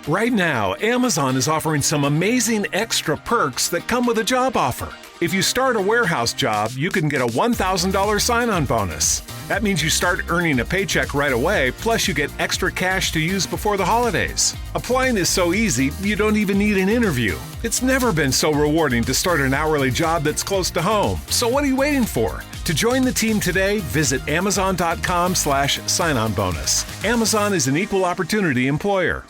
Right now, Amazon is offering some amazing extra perks that come with a job offer. If you start a warehouse job, you can get a $1,000 sign-on bonus. That means you start earning a paycheck right away, plus you get extra cash to use before the holidays. Applying is so easy, you don't even need an interview. It's never been so rewarding to start an hourly job that's close to home. So what are you waiting for? To join the team today, visit amazon.com/sign-on bonus. Amazon is an equal opportunity employer.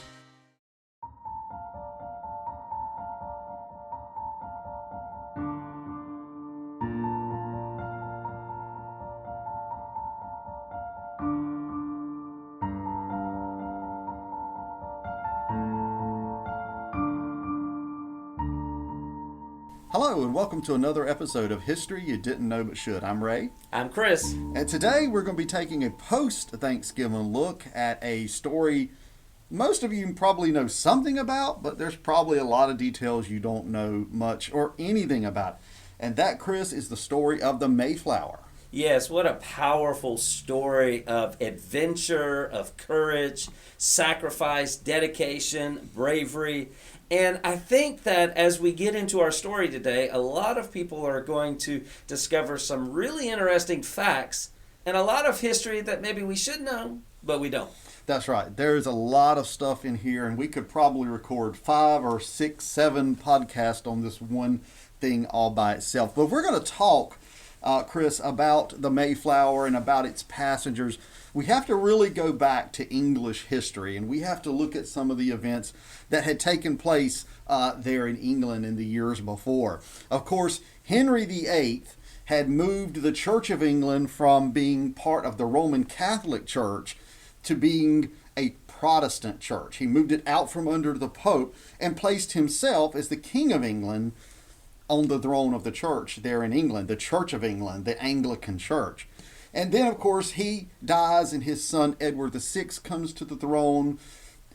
Hello and welcome to another episode of History You Didn't Know But Should. I'm Ray. I'm Chris. And today we're going to be taking a post-Thanksgiving look at a story most of you probably know something about, but there's probably a lot of details you don't know much or anything about. And that, Chris, is the story of the Mayflower. Yes, what a powerful story of adventure, of courage, sacrifice, dedication, bravery. And I think that as we get into our story today, a lot of people are going to discover some really interesting facts and a lot of history that maybe we should know, but we don't. That's right. There's a lot of stuff in here, and we could probably record 5 or 6, 7 podcasts on this one thing all by itself. But we're going to talk, Chris, about the Mayflower and about its passengers. We have to really go back to English history, and we have to look at some of the events that had taken place there in England in the years before. Of course, Henry VIII had moved the Church of England from being part of the Roman Catholic Church to being a Protestant church. He moved it out from under the Pope and placed himself as the King of England on the throne of the church there in England, the Church of England, the Anglican Church. And then, of course, he dies and his son Edward VI comes to the throne.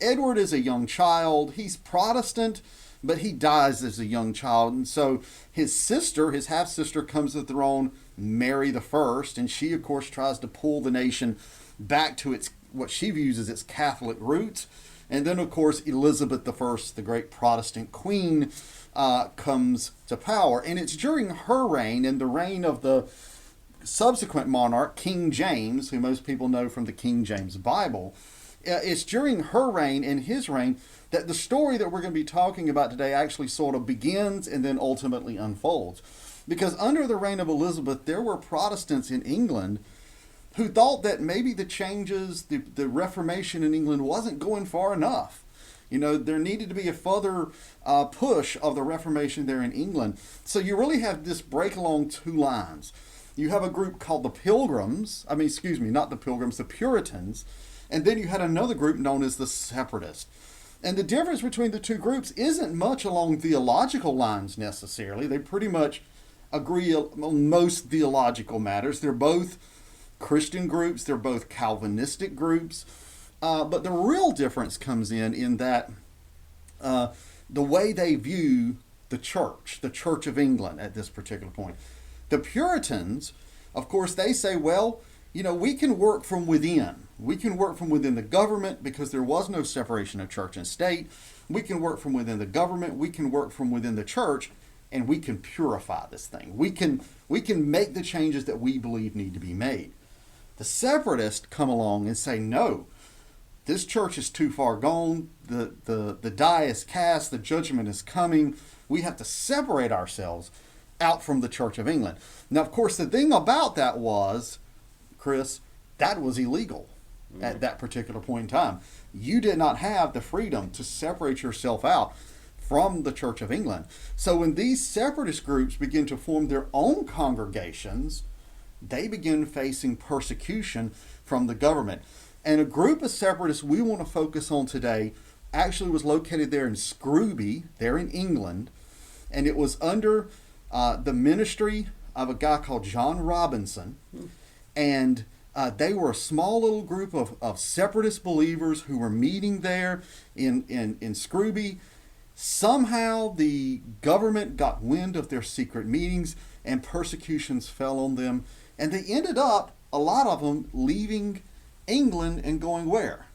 Edward is a young child. He's Protestant, but he dies as a young child. And so his sister, his half-sister, comes to the throne, Mary I, and she, of course, tries to pull the nation back to its what she views as its Catholic roots. And then, of course, Elizabeth I, the great Protestant queen, comes to power. And it's during her reign and the reign of the subsequent monarch, King James, who most people know from the King James Bible, it's during her reign and his reign that the story that we're going to be talking about today actually sort of begins and then ultimately unfolds. Because under the reign of Elizabeth, there were Protestants in England who thought that maybe the changes, the Reformation in England wasn't going far enough. You know, there needed to be a further push of the Reformation there in England. So you really have this break along two lines. You have a group called the Pilgrims, not the Pilgrims, the Puritans, and then you had another group known as the Separatists. And the difference between the two groups isn't much along theological lines necessarily. They pretty much agree on most theological matters. They're both Christian groups, they're both Calvinistic groups, but the real difference comes in that the way they view the Church of England at this particular point. The Puritans, of course, they say, well, you know, we can work from within. We can work from within the government because there was no separation of church and state. We can work from within the government. We can work from within the church, and we can purify this thing. We can make the changes that we believe need to be made. The Separatists come along and say, no, this church is too far gone. The die is cast. The judgment is coming. We have to separate ourselves out from the Church of England. Now, of course, the thing about that was, Chris, that was illegal at that particular point in time. You did not have the freedom to separate yourself out from the Church of England. So when these separatist groups begin to form their own congregations, they begin facing persecution from the government. And a group of separatists we want to focus on today actually was located there in Scrooby, there in England, and it was under the ministry of a guy called John Robinson, and they were a small little group of separatist believers who were meeting there in Scrooby. Somehow the government got wind of their secret meetings and persecutions fell on them, and they ended up, a lot of them, leaving England and going where?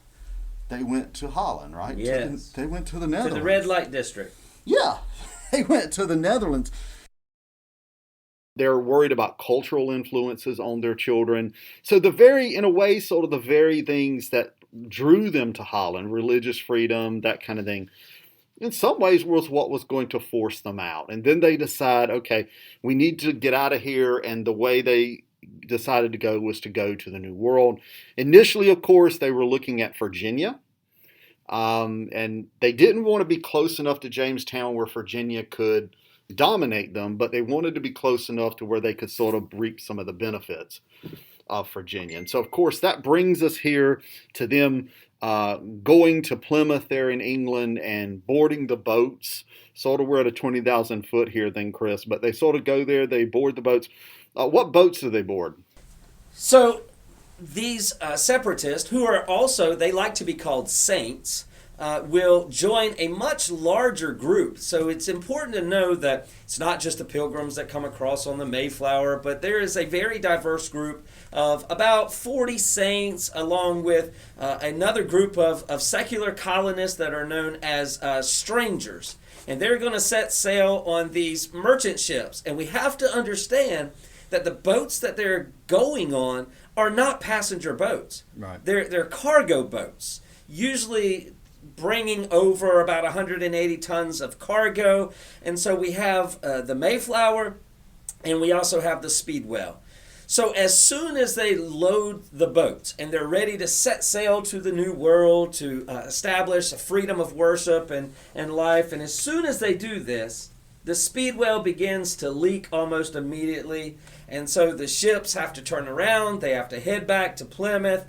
they went to Holland, right? Yes. They went to the To Netherlands. the red light district. Yeah, they went to the Netherlands. They're worried about cultural influences on their children. So in a way, sort of the very things that drew them to Holland, religious freedom, that kind of thing, in some ways was what was going to force them out. And then they decide, okay, we need to get out of here. And the way they decided to go was to go to the New World. Initially, of course, they were looking at Virginia. And they didn't want to be close enough to Jamestown where Virginia could dominate them, but they wanted to be close enough to where they could sort of reap some of the benefits of Virginia. And so, of course, that brings us here to them going to Plymouth there in England and boarding the boats. Sort of we're at a 20,000 foot here then, Chris, but they sort of go there, they board the boats. What boats do they board? So these separatists, who are also, they like to be called saints, will join a much larger group. So it's important to know that it's not just the Pilgrims that come across on the Mayflower, but there is a very diverse group of about 40 saints, along with another group of secular colonists that are known as strangers. And they're going to set sail on these merchant ships. And we have to understand that the boats that they're going on are not passenger boats. Right. They're cargo boats, usually bringing over about 180 tons of cargo. And so we have the Mayflower, and we also have the Speedwell. So as soon as they load the boats and they're ready to set sail to the New World to establish a freedom of worship and life, and as soon as they do this, the Speedwell begins to leak almost immediately. And so the ships have to turn around. They have to head back to Plymouth.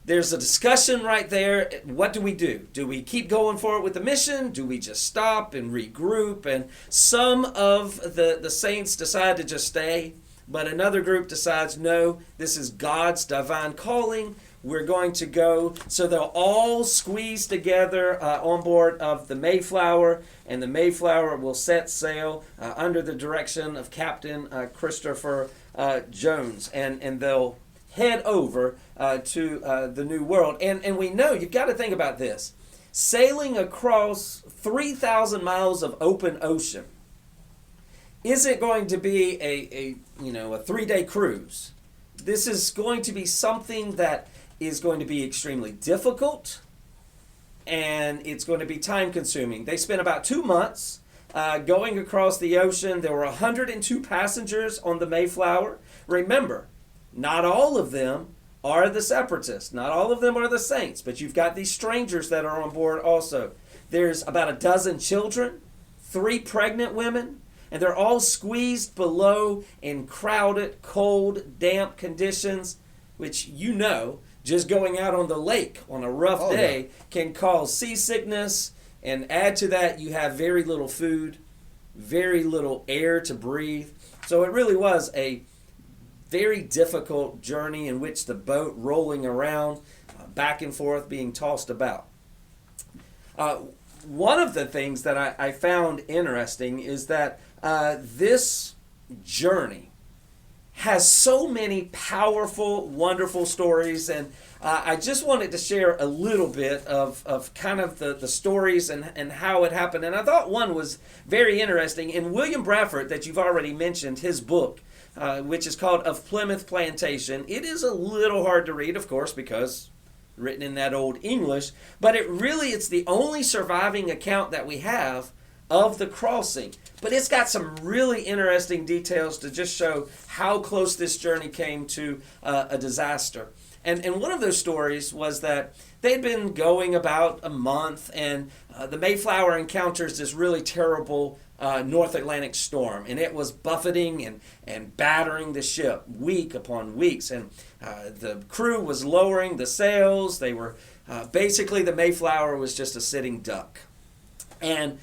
There's a discussion right there. What do we do? Do we keep going forward with the mission? Do we just stop and regroup? And some of the saints decide to just stay, but another group decides, no, this is God's divine calling. We're going to go. So they'll all squeeze together on board of the Mayflower, and the Mayflower will set sail under the direction of Captain Christopher Jones, and they'll head over to the New World. And we know, you've got to think about this. Sailing across 3,000 miles of open ocean isn't going to be a 3-day cruise. This is going to be something that is going to be extremely difficult, and it's going to be time consuming. They spent about 2 months going across the ocean. There were 102 passengers on the Mayflower. Remember, not all of them are the separatists. Not all of them are the saints, but you've got these strangers that are on board also. There's about a dozen children, 3 pregnant women, and they're all squeezed below in crowded, cold, damp conditions, which just going out on the lake on a rough day can cause seasickness. And add to that, you have very little food, very little air to breathe. So it really was a very difficult journey in which the boat rolling around, back and forth, being tossed about. One of the things that I found interesting is that this journey has so many powerful, wonderful stories, and I just wanted to share a little bit of kind of the stories and how it happened. And I thought one was very interesting. In William Bradford, that you've already mentioned, his book, which is called Of Plymouth Plantation, it is a little hard to read, of course, because written in that old English, but it's the only surviving account that we have of the crossing. But it's got some really interesting details to just show how close this journey came to a disaster. And one of those stories was that they'd been going about a month, and the Mayflower encounters this really terrible North Atlantic storm, and it was buffeting and battering the ship week upon weeks. And the crew was lowering the sails. They were basically, the Mayflower was just a sitting duck. And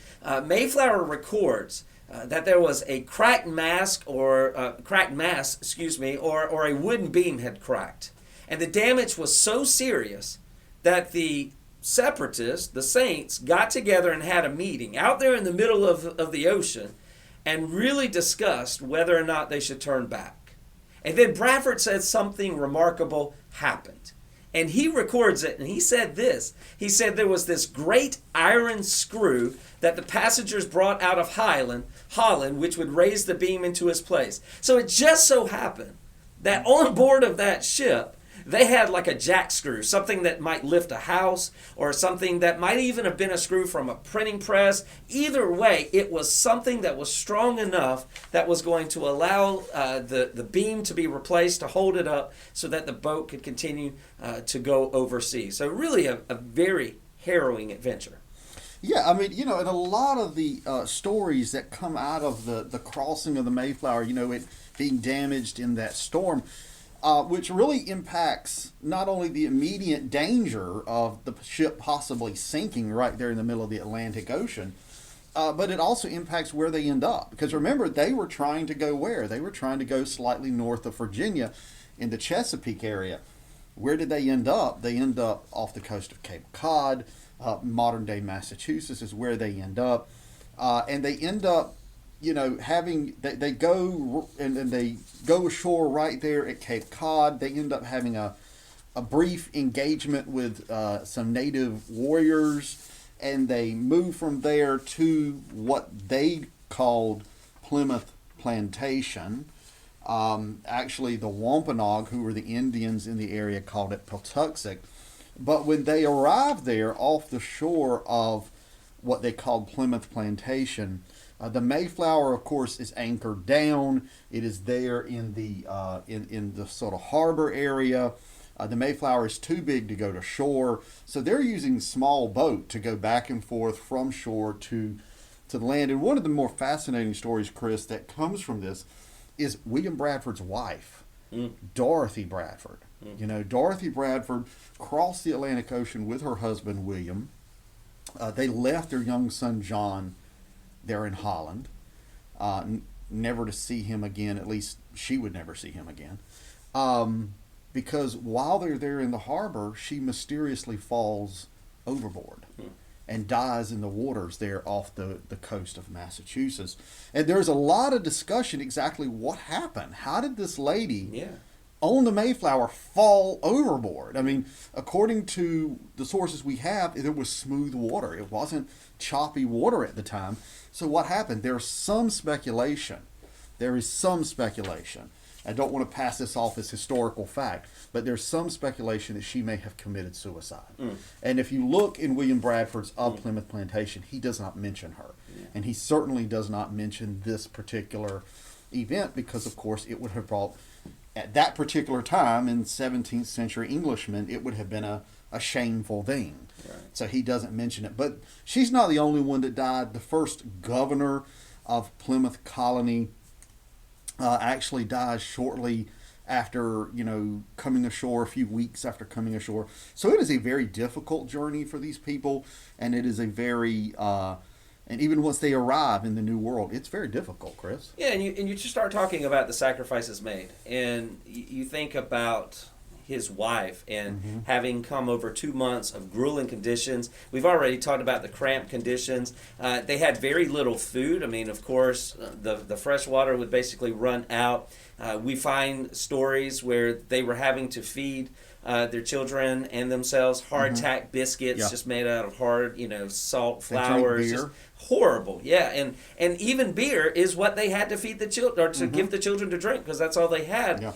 Mayflower records that there was a cracked mast, or a wooden beam had cracked. And the damage was so serious that the separatists, the saints, got together and had a meeting out there in the middle of the ocean and really discussed whether or not they should turn back. And then Bradford said something remarkable happened. And he records it, and he said this. He said there was this great iron screw that the passengers brought out of Holland, which would raise the beam into its place. So it just so happened that on board of that ship, they had like a jack screw, something that might lift a house, or something that might even have been a screw from a printing press. Either way, it was something that was strong enough that was going to allow the beam to be replaced to hold it up so that the boat could continue to go overseas. So really a very harrowing adventure. Yeah, I mean, and a lot of the stories that come out of the crossing of the Mayflower, it being damaged in that storm, which really impacts not only the immediate danger of the ship possibly sinking right there in the middle of the Atlantic Ocean, but it also impacts where they end up. Because remember, they were trying to go where? They were trying to go slightly north of Virginia in the Chesapeake area. Where did they end up? They end up off the coast of Cape Cod. Modern-day Massachusetts is where they end up. And they end up they go and they go ashore right there at Cape Cod. They end up having a brief engagement with some native warriors, and they move from there to what they called Plymouth Plantation. Actually, the Wampanoag, who were the Indians in the area, called it Patuxent. But when they arrived there off the shore of what they called Plymouth Plantation, the Mayflower, of course, is anchored down. It is there in the in the sort of harbor area. The Mayflower is too big to go to shore, so they're using small boat to go back and forth from shore to the land. And one of the more fascinating stories, Chris, that comes from this is William Bradford's wife, Dorothy Bradford. Dorothy Bradford crossed the Atlantic Ocean with her husband, William. They left their young son, John, there in Holland, never to see him again. At least she would never see him again. Because while they're there in the harbor, she mysteriously falls overboard and dies in the waters there off the coast of Massachusetts. And there's a lot of discussion exactly what happened. How did this lady on the Mayflower fall overboard? I mean, according to the sources we have, there was smooth water. It wasn't choppy water at the time. So what happened? There's some speculation. There is some speculation. I don't want to pass this off as historical fact, but there's some speculation that she may have committed suicide. And if you look in William Bradford's Of Plymouth Plantation, he does not mention her. And he certainly does not mention this particular event because, of course, it would have brought, at that particular time in 17th century Englishmen, it would have been a shameful thing. Right. So he doesn't mention it. But she's not the only one that died. The first governor of Plymouth Colony actually dies shortly after, coming ashore, a few weeks after coming ashore. So it is a very difficult journey for these people, and it is a very, and even once they arrive in the New World, it's very difficult, Chris. Yeah, and you just start talking about the sacrifices made, and you think about his wife and having come over 2 months of grueling conditions. We've already talked about the cramped conditions. They had very little food. I mean, of course, the fresh water would basically run out. We find stories where they were having to feed their children and themselves hardtack biscuits just made out of hard, salt, flour. Just horrible. Yeah, and even beer is what they had to feed the children, or to give the children to drink, because that's all they had. Yeah.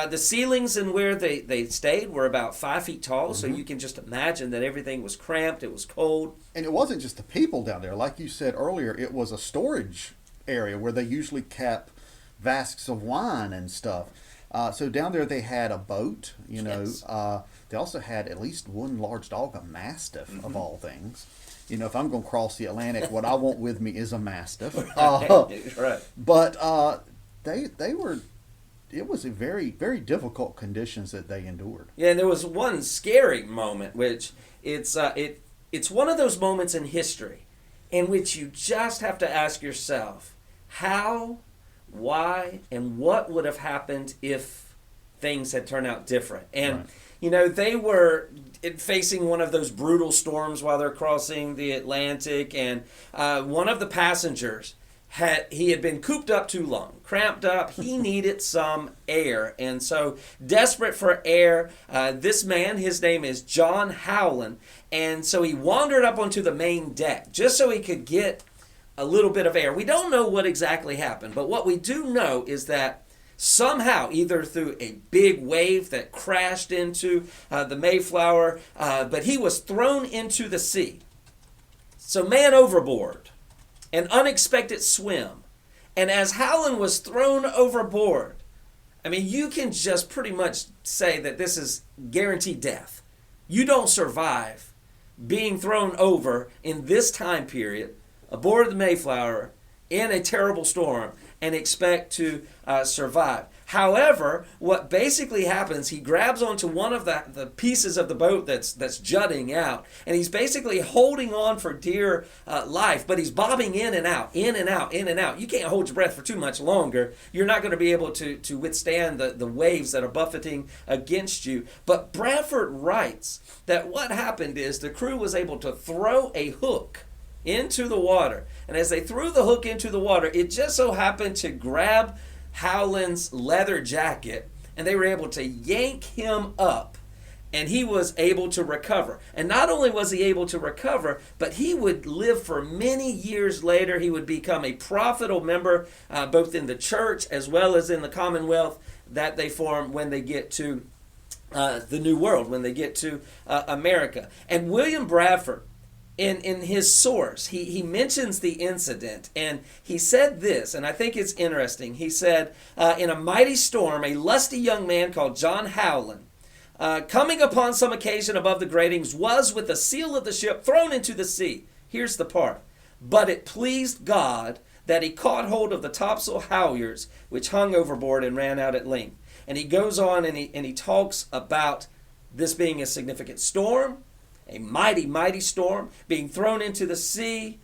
The ceilings and where they stayed were about 5 feet tall, so you can just imagine that everything was cramped, it was cold. And it wasn't just the people down there. Like you said earlier, it was a storage area where they usually kept vasks of wine and stuff. So down there they had a boat, Yes. They also had at least one large dog, a mastiff, of all things. If I'm going to cross the Atlantic, what I want with me is a mastiff. Right. But they were... It was a very, very difficult conditions that they endured. Yeah, and there was one scary moment, which it's one of those moments in history in which you just have to ask yourself how, why, and what would have happened if things had turned out different. And, they were facing one of those brutal storms while they're crossing the Atlantic, and one of the passengers he had been cooped up too long, cramped up. He needed some air. And so, desperate for air, this man, his name is John Howland. And so he wandered up onto the main deck just so he could get a little bit of air. We don't know what exactly happened, but what we do know is that somehow, either through a big wave that crashed into the Mayflower, but he was thrown into the sea. So man overboard, an unexpected swim. And as Howland was thrown overboard, I mean, you can just pretty much say that this is guaranteed death. You don't survive being thrown over in this time period aboard the Mayflower in a terrible storm and expect to survive. However, what basically happens, he grabs onto one of the pieces of the boat that's jutting out, and he's basically holding on for dear life, but he's bobbing in and out, in and out, in and out. You can't hold your breath for too much longer. You're not going to be able to withstand the waves that are buffeting against you. But Bradford writes that what happened is the crew was able to throw a hook into the water. And as they threw the hook into the water, it just so happened to grab Howland's leather jacket, and they were able to yank him up, and he was able to recover. And not only was he able to recover, but he would live for many years later. He would become a profitable member both in the church as well as in the Commonwealth that they form when they get to the New World, when they get to America. And William Bradford, in his source, he mentions the incident, and he said this, and I think it's interesting. He said, in a mighty storm, a lusty young man called John Howland, coming upon some occasion above the gratings, was with the seal of the ship thrown into the sea. Here's the part. But it pleased God that he caught hold of the topsail halyards, which hung overboard and ran out at length. And he goes on and he talks about this being a significant storm, a mighty, mighty storm, being thrown into the sea.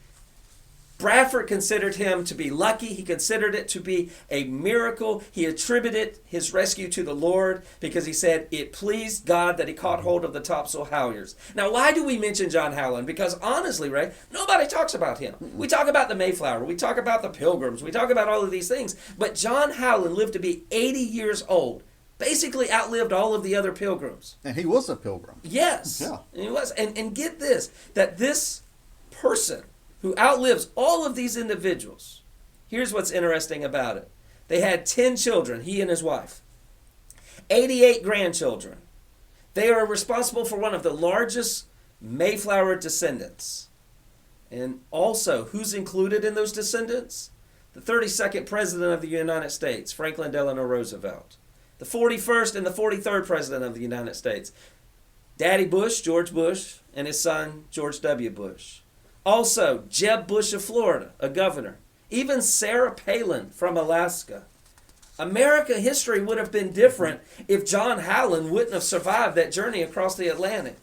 Bradford considered him to be lucky. He considered it to be a miracle. He attributed his rescue to the Lord because he said it pleased God that he caught hold of the topsail halyards. Now, why do we mention John Howland? Because honestly, Ray, nobody talks about him. We talk about the Mayflower. We talk about the Pilgrims. We talk about all of these things. But John Howland lived to be 80 years old. Basically outlived all of the other pilgrims. And he was a pilgrim. Yes. Yeah. He was. And get this, that this person who outlives all of these individuals, here's what's interesting about it. They had 10 children, he and his wife, 88 grandchildren. They are responsible for one of the largest Mayflower descendants. And also, who's included in those descendants? The 32nd President of the United States, Franklin Delano Roosevelt. The 41st and the 43rd President of the United States, Daddy Bush, George Bush, and his son, George W. Bush. Also, Jeb Bush of Florida, a governor. Even Sarah Palin from Alaska. America history would have been different if John Howland wouldn't have survived that journey across the Atlantic.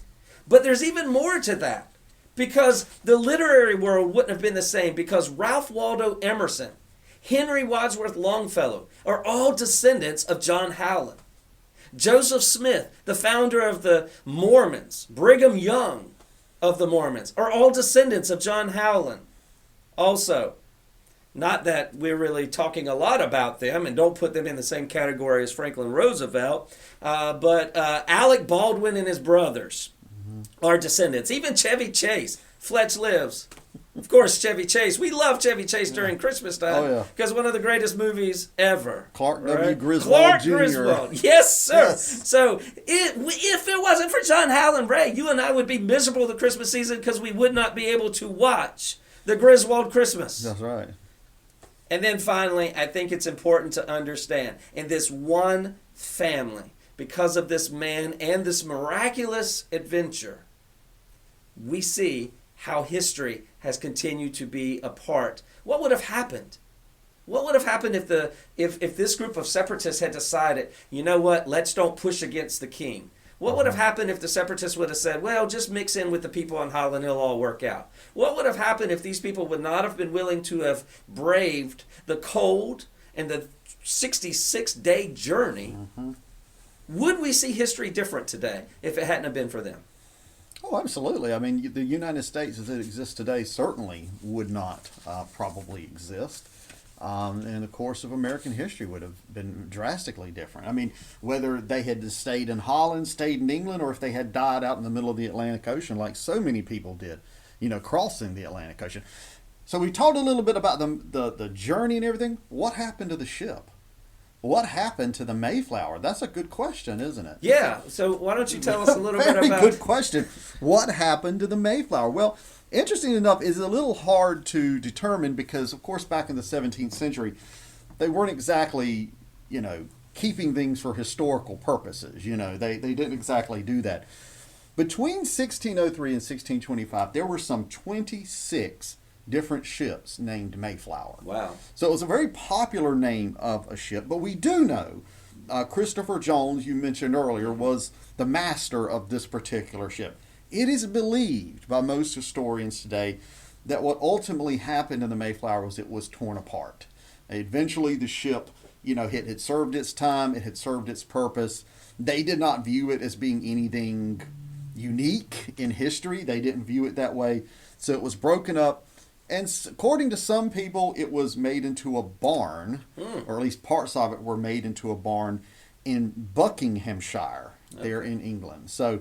But there's even more to that, because the literary world wouldn't have been the same, because Ralph Waldo Emerson, Henry Wadsworth Longfellow are all descendants of John Howland. Joseph Smith, the founder of the Mormons, Brigham Young of the Mormons, are all descendants of John Howland. Also, not that we're really talking a lot about them and don't put them in the same category as Franklin Roosevelt, but Alec Baldwin and his brothers are descendants. Even Chevy Chase, Fletch lives. Of course, Chevy Chase. We love Chevy Chase during Christmas time because one of the greatest movies ever. Clark W. Griswold Clark Jr. Griswold. Yes, sir. Yes. So if it wasn't for John Howland, Ray, you and I would be miserable the Christmas season because we would not be able to watch the Griswold Christmas. That's right. And then finally, I think it's important to understand, in this one family, because of this man and this miraculous adventure, we see how history has continued to be a part. What would have happened? What would have happened if this group of separatists had decided, you know what, let's don't push against the king? What would have happened if the separatists would have said, well, just mix in with the people on Holland, it'll all work out? What would have happened if these people would not have been willing to have braved the cold and the 66-day journey? Would we see history different today if it hadn't have been for them? Oh, absolutely. I mean, the United States as it exists today certainly would not probably exist. And the course of American history would have been drastically different. I mean, whether they had stayed in Holland, stayed in England, or if they had died out in the middle of the Atlantic Ocean like so many people did, crossing the Atlantic Ocean. So we talked a little bit about the journey and everything. What happened to the ship? What happened to the Mayflower? That's a good question, isn't it? Yeah. So why don't you tell us a little bit about... Very good question. What happened to the Mayflower? Well, interesting enough, it's a little hard to determine because, of course, back in the 17th century, they weren't exactly, keeping things for historical purposes. They didn't exactly do that. Between 1603 and 1625, there were some 26 different ships named Mayflower. Wow. So it was a very popular name of a ship, but we do know Christopher Jones, you mentioned earlier, was the master of this particular ship. It is believed by most historians today that what ultimately happened in the Mayflower was it was torn apart. Eventually the ship, it had served its time, it had served its purpose. They did not view it as being anything unique in history. They didn't view it that way. So it was broken up. And according to some people, it was made into a barn, or at least parts of it were made into a barn in Buckinghamshire, there in England. So,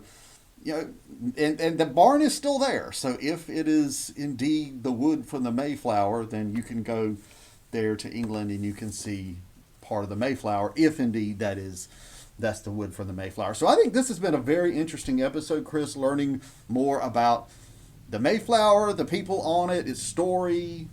and the barn is still there. So if it is indeed the wood from the Mayflower, then you can go there to England and you can see part of the Mayflower, if indeed that's the wood from the Mayflower. So I think this has been a very interesting episode, Chris, learning more about the Mayflower, the people on it, its story.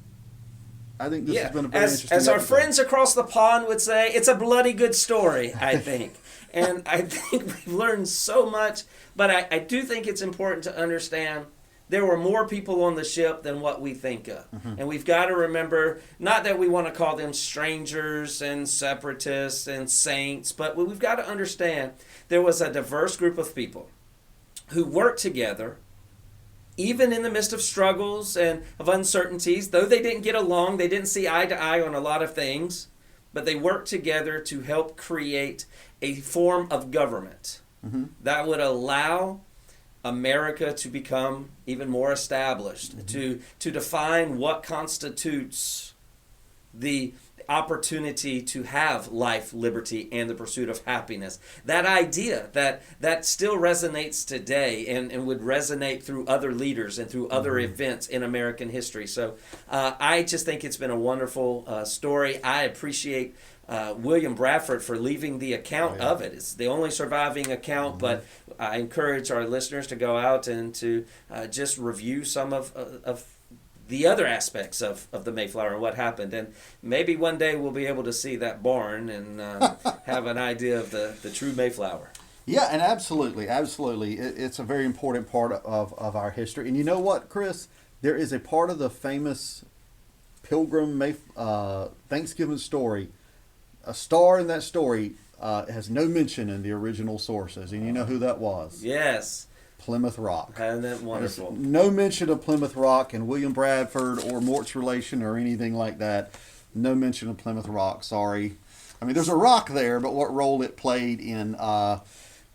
I think this has been a very interesting As our episode. friends across the pond would say, it's a bloody good story, I think. And I think we've learned so much, but I do think it's important to understand there were more people on the ship than what we think of. Mm-hmm. And we've got to remember, not that we want to call them strangers and separatists and saints, but we've got to understand there was a diverse group of people who worked together even in the midst of struggles and of uncertainties. Though they didn't get along, they didn't see eye to eye on a lot of things, but they worked together to help create a form of government that would allow America to become even more established, to define what constitutes the opportunity to have life, liberty, and the pursuit of happiness. That idea that still resonates today and would resonate through other leaders and through other events in American history. So I just think it's been a wonderful story. I appreciate William Bradford for leaving the account of it. It's the only surviving account, but I encourage our listeners to go out and to just review some of the other aspects of the Mayflower and what happened. And maybe one day we'll be able to see that barn and have an idea of the true Mayflower. Yeah, and absolutely. It's a very important part of our history. And you know what, Chris? There is a part of the famous Pilgrim Thanksgiving story. A star in that story has no mention in the original sources. And you know who that was? Yes. Plymouth Rock. Isn't that wonderful? There's no mention of Plymouth Rock and William Bradford or Mort's relation or anything like that. No mention of Plymouth Rock. Sorry. I mean, there's a rock there, but what role it played in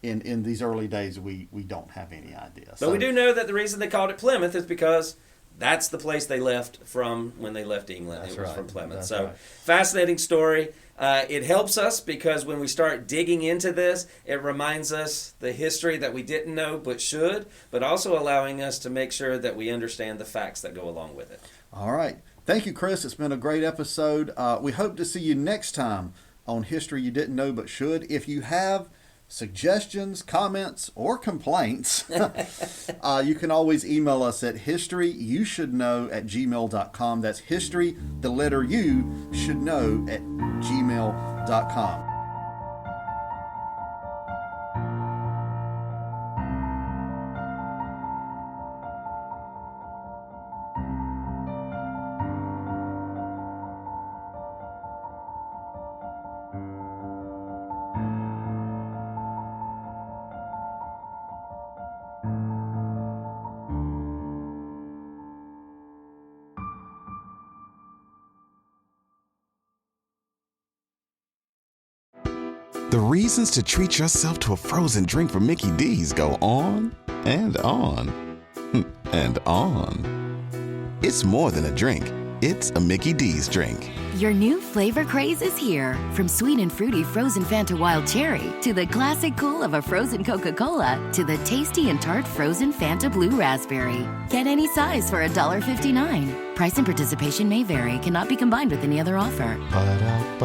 these early days, we don't have any idea. But we do know that the reason they called it Plymouth is because that's the place they left from when they left England. It was from Plymouth. Fascinating story. It helps us because when we start digging into this, it reminds us the history that we didn't know but should, but also allowing us to make sure that we understand the facts that go along with it. All right. Thank you, Chris. It's been a great episode. We hope to see you next time on History You Didn't Know But Should. If you have suggestions, comments, or complaints, you can always email us at historyoushouldknow@gmail.com. That's history, the letter U, should know @gmail.com. The reasons to treat yourself to a frozen drink from Mickey D's go on and on, and on. It's more than a drink. It's a Mickey D's drink. Your new flavor craze is here. From sweet and fruity frozen Fanta Wild Cherry to the classic cool of a frozen Coca-Cola to the tasty and tart frozen Fanta Blue Raspberry. Get any size for $1.59. Price and participation may vary. Cannot be combined with any other offer. Ba-da-ba-ba-ba.